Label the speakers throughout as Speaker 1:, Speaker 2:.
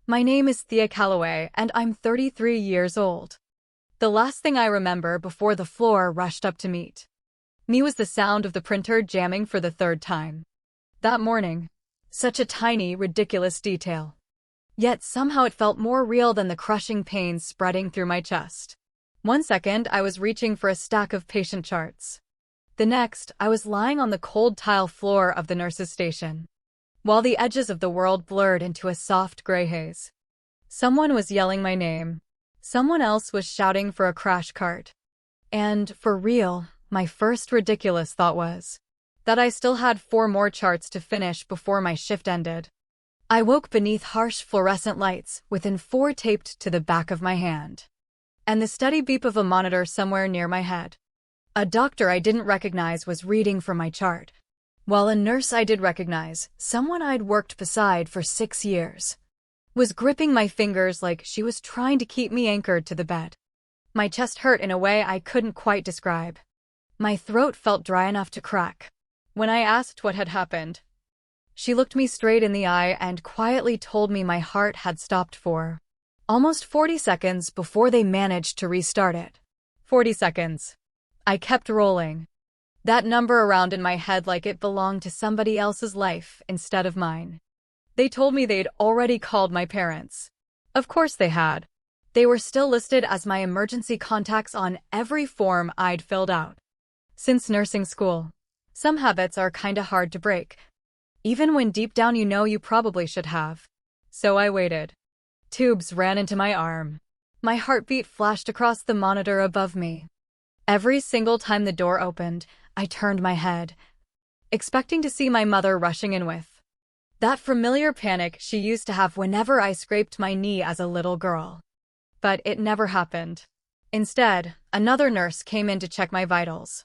Speaker 1: My name is Thea Calloway, and I'm 33 years old. The last thing I remember before the floor rushed up to meet me was the sound of the printer jamming for the third time that morning. Such a tiny, ridiculous detail. Yet somehow it felt more real than the crushing pain spreading through my chest. One second, I was reaching for a stack of patient charts. The next, I was lying on the cold tile floor of the nurse's station, while the edges of the world blurred into a soft gray haze. Someone was yelling my name. Someone else was shouting for a crash cart. And, for real, my first ridiculous thought was that I still had 4 more charts to finish before my shift ended. I woke beneath harsh fluorescent lights, within 4 taped to the back of my hand, and the steady beep of a monitor somewhere near my head. A doctor I didn't recognize was reading from my chart, while a nurse I did recognize, someone I'd worked beside for 6 years, was gripping my fingers like she was trying to keep me anchored to the bed. My chest hurt in a way I couldn't quite describe. My throat felt dry enough to crack. When I asked what had happened, she looked me straight in the eye and quietly told me my heart had stopped for almost 40 seconds before they managed to restart it. 40 seconds. I kept rolling, that number around in my head like it belonged to somebody else's life instead of mine. They told me they'd already called my parents. Of course they had. They were still listed as my emergency contacts on every form I'd filled out since nursing school. Some habits are kinda hard to break, even when deep down you know you probably should have. So I waited. Tubes ran into my arm. My heartbeat flashed across the monitor above me. Every single time the door opened, I turned my head, expecting to see my mother rushing in with that familiar panic she used to have whenever I scraped my knee as a little girl. But it never happened. Instead, another nurse came in to check my vitals.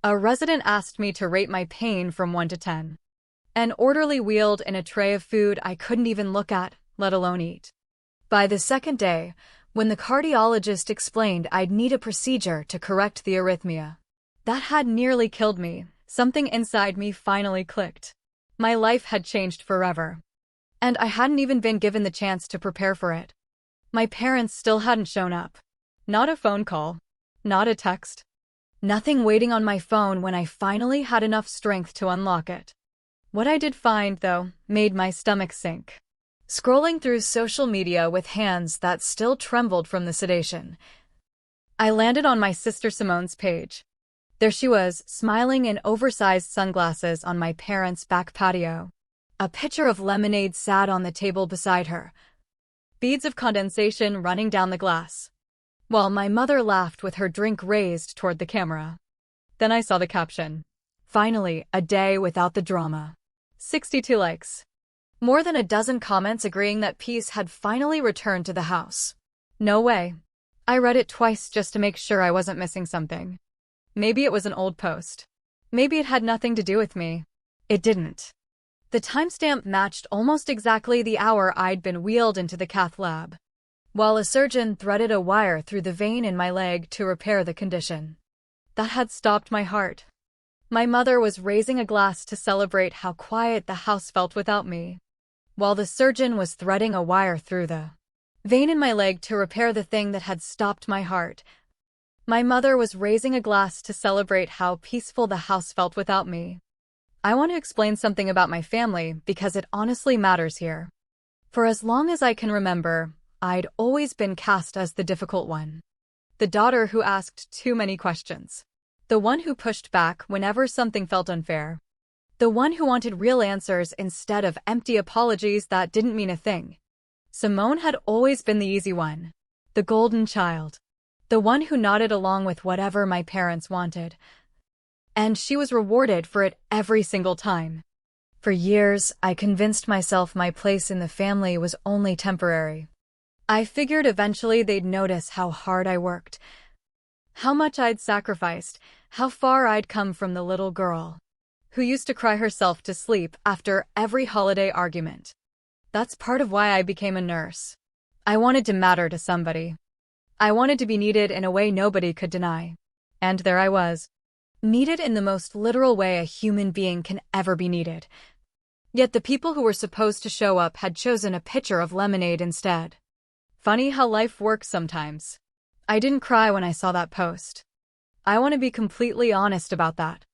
Speaker 1: A resident asked me to rate my pain from 1 to 10. An orderly wheeled in a tray of food I couldn't even look at, let alone eat. By the second day, when the cardiologist explained I'd need a procedure to correct the arrhythmia that had nearly killed me, something inside me finally clicked. My life had changed forever, and I hadn't even been given the chance to prepare for it. My parents still hadn't shown up. Not a phone call, not a text, nothing waiting on my phone when I finally had enough strength to unlock it. What I did find, though, made my stomach sink. Scrolling through social media with hands that still trembled from the sedation, I landed on my sister Simone's page. There she was, smiling in oversized sunglasses on my parents' back patio. A pitcher of lemonade sat on the table beside her, beads of condensation running down the glass, while my mother laughed with her drink raised toward the camera. Then I saw the caption. Finally, a day without the drama. 62 likes. More than a dozen comments agreeing that peace had finally returned to the house. No way. I read it twice just to make sure I wasn't missing something. Maybe it was an old post. Maybe it had nothing to do with me. It didn't. The timestamp matched almost exactly the hour I'd been wheeled into the cath lab, while a surgeon threaded a wire through the vein in my leg to repair the condition that had stopped my heart. My mother was raising a glass to celebrate how quiet the house felt without me, while the surgeon was threading a wire through the vein in my leg to repair the thing that had stopped my heart. My mother was raising a glass to celebrate how peaceful the house felt without me. I want to explain something about my family because it honestly matters here. For as long as I can remember, I'd always been cast as the difficult one. The daughter who asked too many questions. The one who pushed back whenever something felt unfair. The one who wanted real answers instead of empty apologies that didn't mean a thing. Simone had always been the easy one. The golden child. The one who nodded along with whatever my parents wanted. And she was rewarded for it every single time. For years, I convinced myself my place in the family was only temporary. I figured eventually they'd notice how hard I worked, how much I'd sacrificed, how far I'd come from the little girl who used to cry herself to sleep after every holiday argument. That's part of why I became a nurse. I wanted to matter to somebody. I wanted to be needed in a way nobody could deny. And there I was. Needed in the most literal way a human being can ever be needed. Yet the people who were supposed to show up had chosen a pitcher of lemonade instead. Funny how life works sometimes. I didn't cry when I saw that post. I want to be completely honest about that.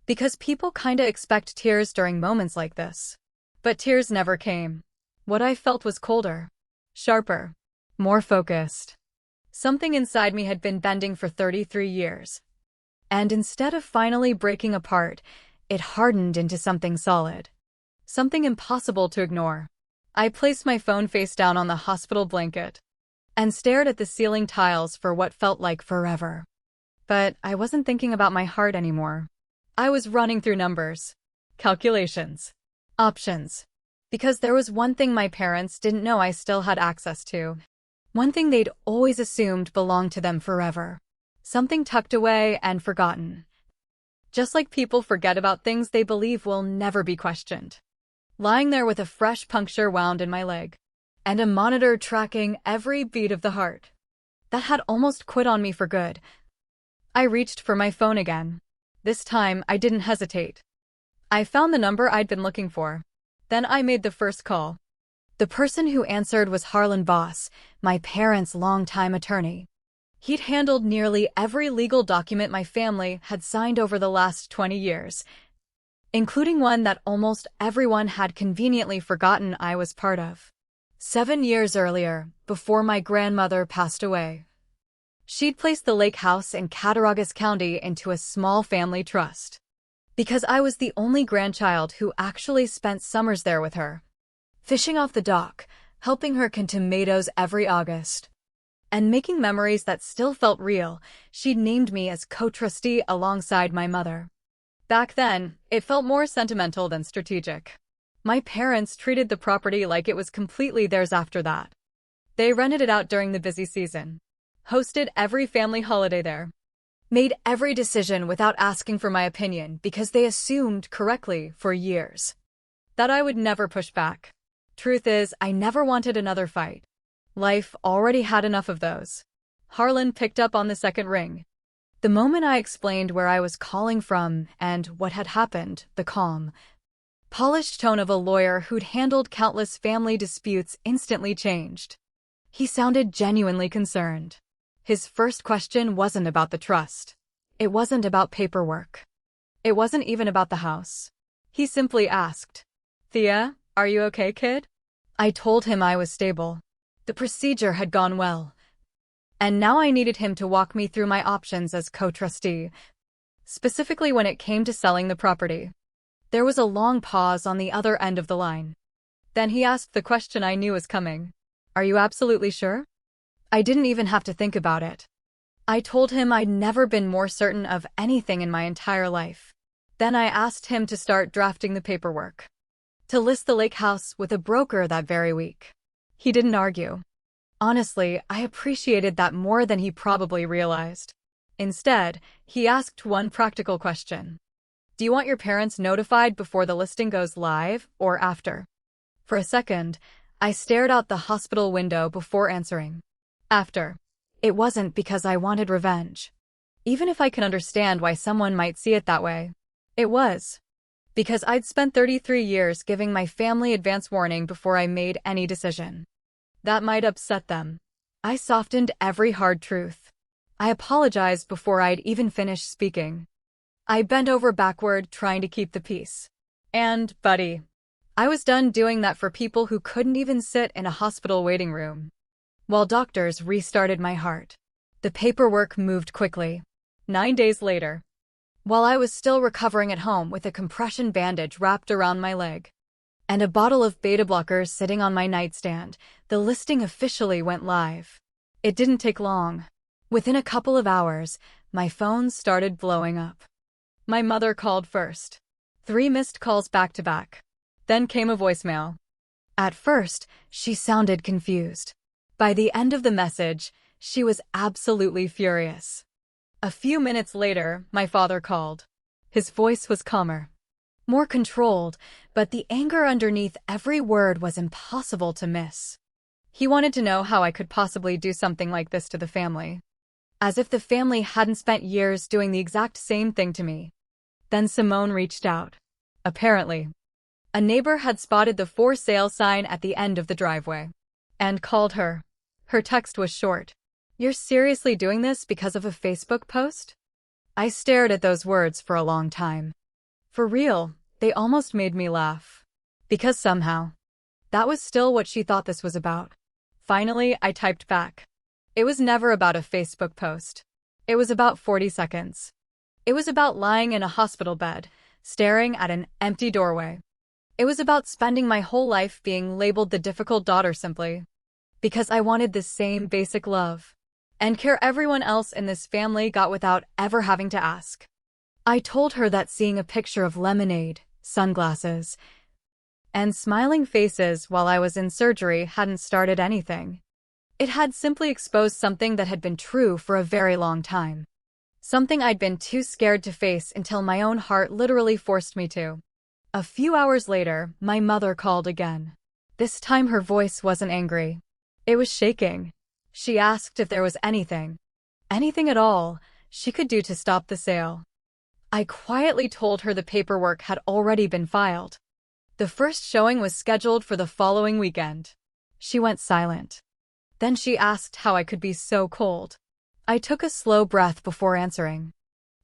Speaker 1: Because people kinda expect tears during moments like this. But tears never came. What I felt was colder, sharper, more focused. Something inside me had been bending for 33 years. And instead of finally breaking apart, it hardened into something solid. Something impossible to ignore. I placed my phone face down on the hospital blanket and stared at the ceiling tiles for what felt like forever. But I wasn't thinking about my heart anymore. I was running through numbers, calculations, options. Because there was one thing my parents didn't know I still had access to. One thing they'd always assumed belonged to them forever. Something tucked away and forgotten. Just like people forget about things they believe will never be questioned. Lying there with a fresh puncture wound in my leg, and a monitor tracking every beat of the heart that had almost quit on me for good. I reached for my phone again. This time, I didn't hesitate. I found the number I'd been looking for. Then I made the first call. The person who answered was Harlan Voss, my parents' longtime attorney. He'd handled nearly every legal document my family had signed over the last 20 years, including one that almost everyone had conveniently forgotten I was part of. 7 years earlier, before my grandmother passed away, she'd placed the lake house in Cattaraugus County into a small family trust. Because I was the only grandchild who actually spent summers there with her, fishing off the dock, helping her can tomatoes every August, and making memories that still felt real, she'd named me as co-trustee alongside my mother. Back then, it felt more sentimental than strategic. My parents treated the property like it was completely theirs after that. They rented it out during the busy season, hosted every family holiday there, made every decision without asking for my opinion because they assumed correctly for years that I would never push back. Truth is, I never wanted another fight. Life already had enough of those. Harlan picked up on the second ring. The moment I explained where I was calling from and what had happened, the calm, polished tone of a lawyer who'd handled countless family disputes instantly changed. He sounded genuinely concerned. His first question wasn't about the trust. It wasn't about paperwork. It wasn't even about the house. He simply asked, "Thea, are you okay, kid?" I told him I was stable. The procedure had gone well. And now I needed him to walk me through my options as co-trustee, specifically when it came to selling the property. There was a long pause on the other end of the line. Then he asked the question I knew was coming. "Are you absolutely sure?" I didn't even have to think about it. I told him I'd never been more certain of anything in my entire life. Then I asked him to start drafting the paperwork, to list the lake house with a broker that very week. He didn't argue. Honestly, I appreciated that more than he probably realized. Instead, he asked one practical question. "Do you want your parents notified before the listing goes live or after?" For a second, I stared out the hospital window before answering. After. It wasn't because I wanted revenge. Even if I can understand why someone might see it that way. It was because I'd spent 33 years giving my family advance warning before I made any decision. That might upset them. I softened every hard truth. I apologized before I'd even finished speaking. I bent over backward, trying to keep the peace. And, buddy, I was done doing that for people who couldn't even sit in a hospital waiting room. While doctors restarted my heart, the paperwork moved quickly. 9 days later, while I was still recovering at home with a compression bandage wrapped around my leg and a bottle of beta blockers sitting on my nightstand, the listing officially went live. It didn't take long. Within a couple of hours, my phone started blowing up. My mother called first. 3 missed calls back to back. Then came a voicemail. At first, she sounded confused. By the end of the message, she was absolutely furious. A few minutes later, my father called. His voice was calmer, more controlled, but the anger underneath every word was impossible to miss. He wanted to know how I could possibly do something like this to the family. As if the family hadn't spent years doing the exact same thing to me. Then Simone reached out. Apparently. A neighbor had spotted the for sale sign at the end of the driveway and called her. Her text was short. "You're seriously doing this because of a Facebook post?" I stared at those words for a long time. For real, they almost made me laugh. Because somehow, that was still what she thought this was about. Finally, I typed back. It was never about a Facebook post. It was about 40 seconds. It was about lying in a hospital bed, staring at an empty doorway. It was about spending my whole life being labeled the difficult daughter simply because I wanted the same basic love and care everyone else in this family got without ever having to ask. I told her that seeing a picture of lemonade, sunglasses, and smiling faces while I was in surgery hadn't started anything. It had simply exposed something that had been true for a very long time. Something I'd been too scared to face until my own heart literally forced me to. A few hours later, my mother called again. This time her voice wasn't angry. It was shaking. She asked if there was anything at all, she could do to stop the sale. I quietly told her the paperwork had already been filed. The first showing was scheduled for the following weekend. She went silent. Then she asked how I could be so cold. I took a slow breath before answering.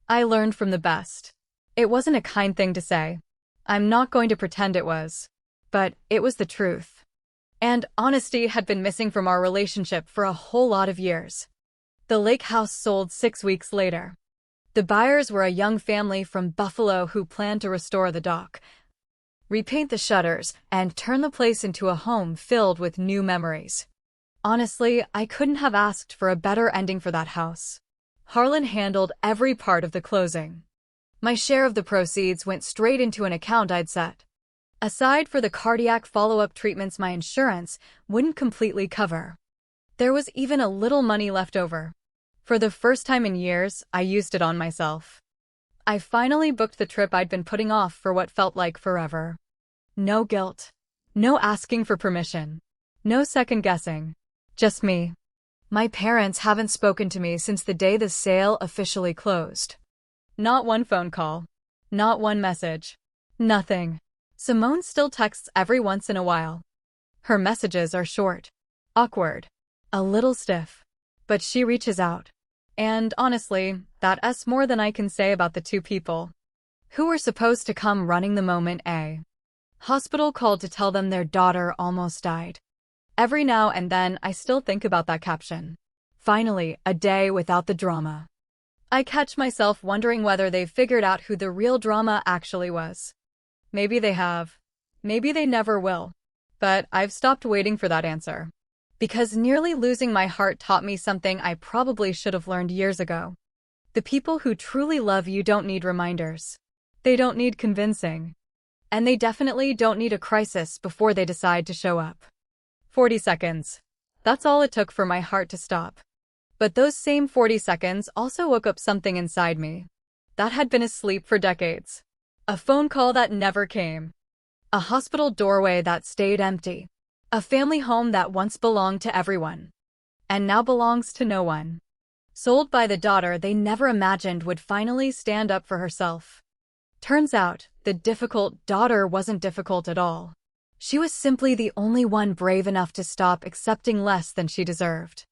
Speaker 1: I learned from the best. It wasn't a kind thing to say. I'm not going to pretend it was. But it was the truth. And honesty had been missing from our relationship for a whole lot of years. The lake house sold 6 weeks later. The buyers were a young family from Buffalo who planned to restore the dock, repaint the shutters, and turn the place into a home filled with new memories. Honestly, I couldn't have asked for a better ending for that house. Harlan handled every part of the closing. My share of the proceeds went straight into an account I'd set aside for the cardiac follow-up treatments my insurance wouldn't completely cover. There was even a little money left over. For the first time in years, I used it on myself. I finally booked the trip I'd been putting off for what felt like forever. No guilt. No asking for permission. No second-guessing. Just me. My parents haven't spoken to me since the day the sale officially closed. Not one phone call. Not one message. Nothing. Simone still texts every once in a while. Her messages are short, awkward, a little stiff, but she reaches out. And honestly, that's more than I can say about the two people who were supposed to come running the moment a hospital called to tell them their daughter almost died. Every now and then I still think about that caption. Finally, a day without the drama. I catch myself wondering whether they've figured out who the real drama actually was. Maybe they have. Maybe they never will. But I've stopped waiting for that answer. Because nearly losing my heart taught me something I probably should have learned years ago. The people who truly love you don't need reminders. They don't need convincing. And they definitely don't need a crisis before they decide to show up. 40 seconds. That's all it took for my heart to stop. But those same 40 seconds also woke up something inside me that had been asleep for decades. A phone call that never came. A hospital doorway that stayed empty. A family home that once belonged to everyone. And now belongs to no one. Sold by the daughter they never imagined would finally stand up for herself. Turns out, the difficult daughter wasn't difficult at all. She was simply the only one brave enough to stop accepting less than she deserved.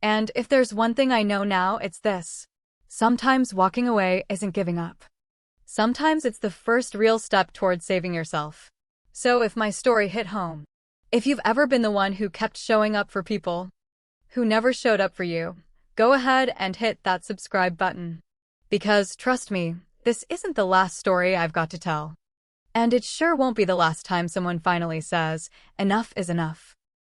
Speaker 1: And if there's one thing I know now, it's this. Sometimes walking away isn't giving up. Sometimes it's the first real step towards saving yourself. So if my story hit home, if you've ever been the one who kept showing up for people who never showed up for you, go ahead and hit that subscribe button. Because, trust me, this isn't the last story I've got to tell. And it sure won't be the last time someone finally says, enough is enough.